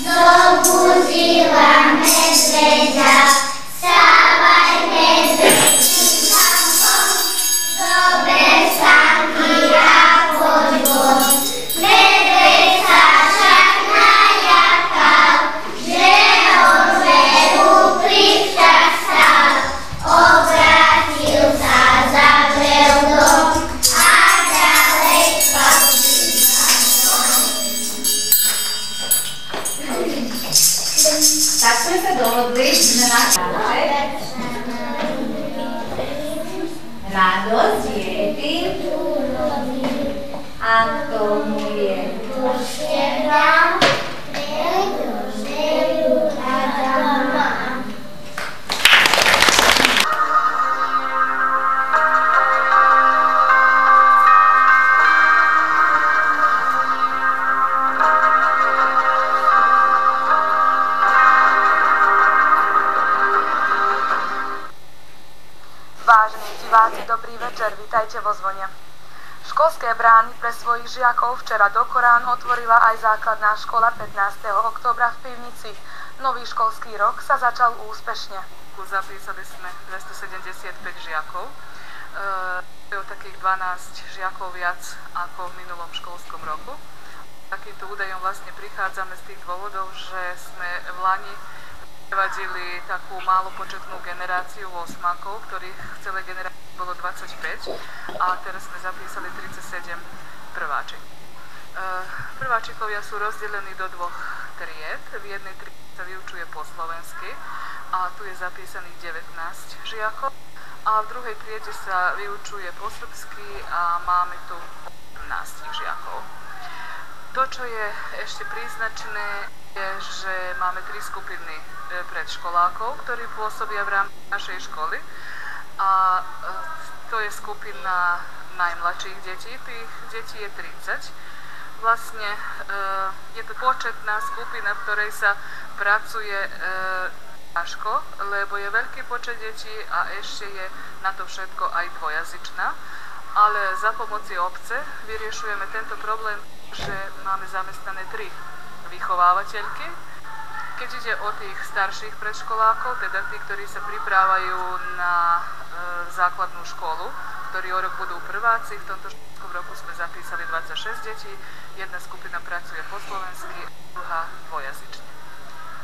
Zobudila medveďa, vstávaj medveďím kampom, zober sanky a poď von. Medveď sa však naľakal, že ho zveru príšťah stal. Obrátil sa, zavrel dom a ďalej spal. Tak sme sa dohodli, že na radosť je tým, a k tomu je Poštedám, pretože ju rada mám. Vážení diváci, dobrý večer, vítajte vo Zvone. Školské brány pre svojich žiakov včera do Korán otvorila aj základná škola 15. októbra v Pivnici. Nový školský rok sa začal úspešne. Zapísali sme 275 žiakov. Je o takých 12 žiakov viac ako v minulom školskom roku. Takýmto údajom vlastne prichádzame z tých dôvodov, že sme v Lani prevadili takú málopočetnú generáciu osmákov, ktorých v celej generácii bolo 25 a teraz sme zapísali 37 prváčik. Prváčikovia sú rozdelení do dvoch tried. V jednej triede sa vyučuje po slovensky a tu je zapísaných 19 žiakov a v druhej triede sa vyučuje po srbsky a máme tu 18 žiakov. To, čo je ešte príznačné, je, že máme 3 skupiny predškolákov, ktorí pôsobia v rámci našej školy a to je skupina najmladších detí, tých detí je 30. Vlastne je to početná skupina, v ktorej sa pracuje ťažko, lebo je veľký počet detí a ešte je na to všetko aj dvojazyčná, ale za pomoci obce vyriešujeme tento problém, že máme zamestnané 3 vychovávateľky. Keď ide o tých starších predškolákov, teda tí, ktorí sa pripravujú na základnú školu, ktorí o rok budú prváci, v tomto školskom roku sme zapísali 26 detí, jedna skupina pracuje po slovensky, druhá dvojazyčne.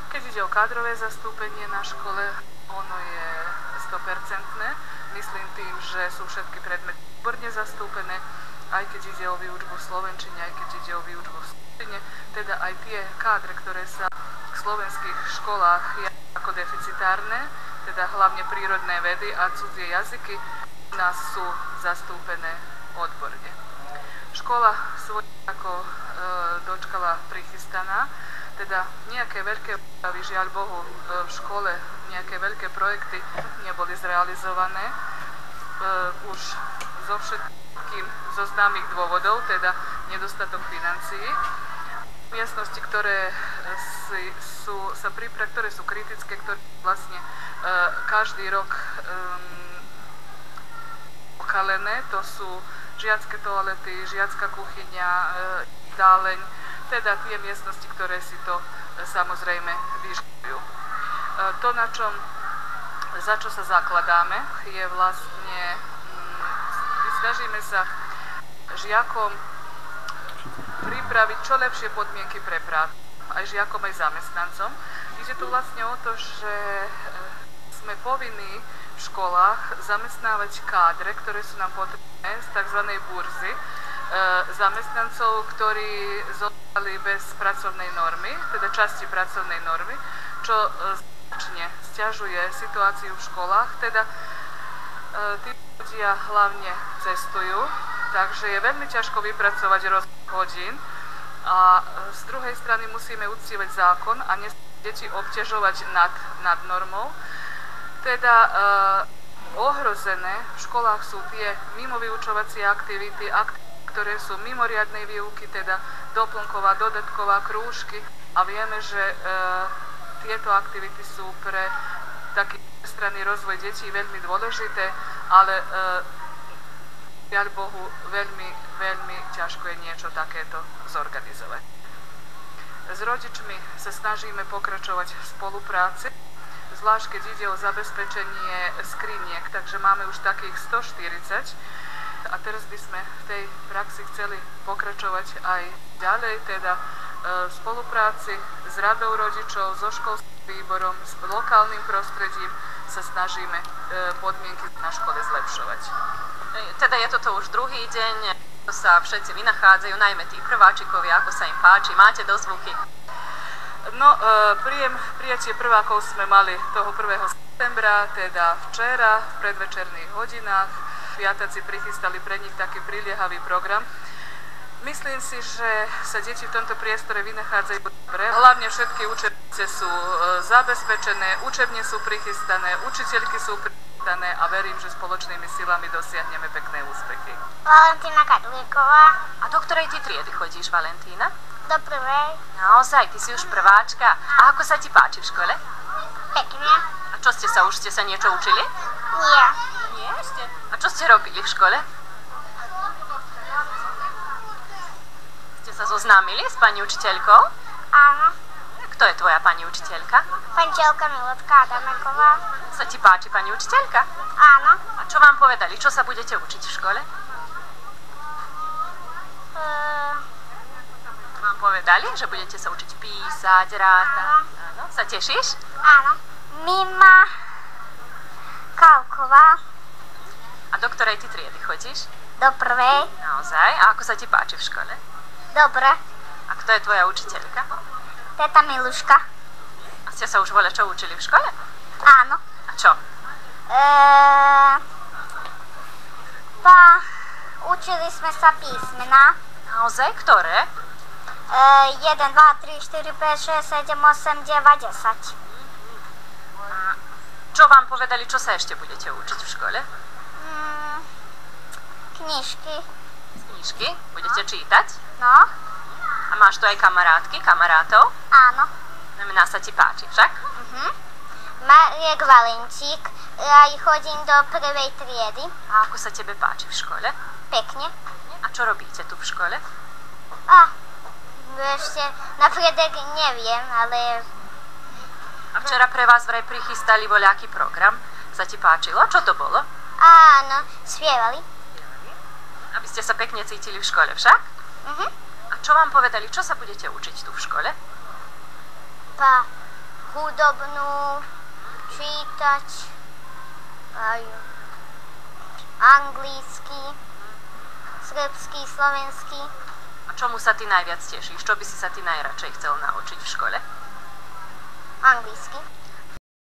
Keď ide o kádrové zastúpenie na škole, ono je 100%, myslím tým, že sú všetky predmety výborne zastúpené, aj keď ide o výučbu v slovenčine, aj keď ide o výučbu v slovenčine, teda aj tie kádre, ktoré sa v slovenských školách je ako deficitárne, teda hlavne prírodné vedy a cudzie jazyky, u nás sú zastúpené odborne. Škola svoj ako dočkala prichystaná, teda nejaké veľké úpravy, žiaľ Bohu, v škole nejaké veľké projekty neboli zrealizované, už zo známych dôvodov, teda nedostatok financií. Miestnosti, ktoré sú kritické, ktoré vlastne každý rok okalené, to sú žiacké toalety, žiacka kuchyňa, dáleň, teda tie miestnosti, ktoré si to samozrejme vyžadujú. To, za čo sa zakladáme, je vlastne, snažíme sa žiakom pripraviť čo lepšie podmienky pre prácu, aj žiakom, aj zamestnancom. Ide tu vlastne o to, že sme povinní v školách zamestnávať kádre, ktoré sú nám potrebné z tzv. Burzy, zamestnancov, ktorí zostali bez pracovnej normy, teda časti pracovnej normy, čo značne sťažuje situáciu v školách, teda tí ľudia hlavne cestujú, takže je veľmi ťažko vypracovať rozvrh hodín a z druhej strany musíme uctievať zákon a deti obťažovať nad normou. Teda ohrozené v školách sú tie mimovyučovacie aktivity, ktoré sú mimoriadnej výuky, teda doplnková, dodatková, krúžky a vieme, že tieto aktivity sú pre taký strany rozvoj detí veľmi dôležité, ale žiaľ Bohu, veľmi ťažko je niečo takéto zorganizovať. S rodičmi sa snažíme pokračovať v spolupráci, zvlášť keď ide o zabezpečenie skriniek, takže máme už takých 140 a teraz by sme v tej praxi chceli pokračovať aj ďalej, teda v spolupráci s radou rodičov, so školským výborom, s lokálnym prostredím sa snažíme podmienky na škole zlepšovať. Teda je toto už druhý deň, sa všetci vynachádzajú, najmä tí prváčikovia, ako sa im páči, máte dozvuky? No, prijatie prvákov sme mali toho 1. septembra, teda včera, v predvečerných hodinách. Piataci prichystali pre nich taký priliehavý program. Myslím si, že sa deti v tomto priestore vynachádzajú dobre. Hlavne všetky učebnice sú zabezpečené, učebne sú prichystané, učiteľky sú prichystané a verím, že spoločnými silami dosiahneme pekné úspechy. Valentína Kadlíková. A do ktorej ty triedy chodíš, Valentína? Do prvej. Naozaj, ty si už prváčka. A ako sa ti páči v škole? Pekne. A čo ste sa niečo učili? Nie. Nie ešte. A čo ste robili v škole? Ste sa zoznámili s pani učiteľkou? Áno. Kto je tvoja pani učiteľka? Pančelka Milotka Adameková. Sa ti páči pani učiteľka? Áno. A čo vám povedali? Čo sa budete učiť v škole? Vám povedali, že budete sa učiť písať, rátať? Áno. Sa tešíš? Áno. Mima Kalková. A do ktorej ty triedy chodíš? Do prvej. Naozaj? A ako sa ti páči v škole? Dobre. A kto je tvoja učiteľka? Teta Miluška. A ste sa už čo učili v škole? Áno. A čo? Učili sme sa písmena. Naozaj? Ktoré? 1, 2, 3, 4, 5, 6, 7, 8, 9, 10. Čo vám povedali, čo sa ešte budete učiť v škole? Knižky. Knižky? Budete čítať? No. A máš tu aj kamarátov? Áno. Znamená, sa ti páči však? Marek Valenčík. Ja chodím do prvej triedy. A ako sa tebe páči v škole? Pekne. A čo robíte tu v škole? Ešte napredek neviem, ale... A včera pre vás vraj prichystali voľaký program. Sa ti páčilo? Čo to bolo? Áno, spievali. Aby ste sa pekne cítili v škole však? A čo vám povedali, čo sa budete učiť tu v škole? Hudobnú, čítať, aj anglický, srbský, slovenský. A čomu sa ty najviac tešíš? Čo by si sa ty najradšej chcel naučiť v škole? Anglicky.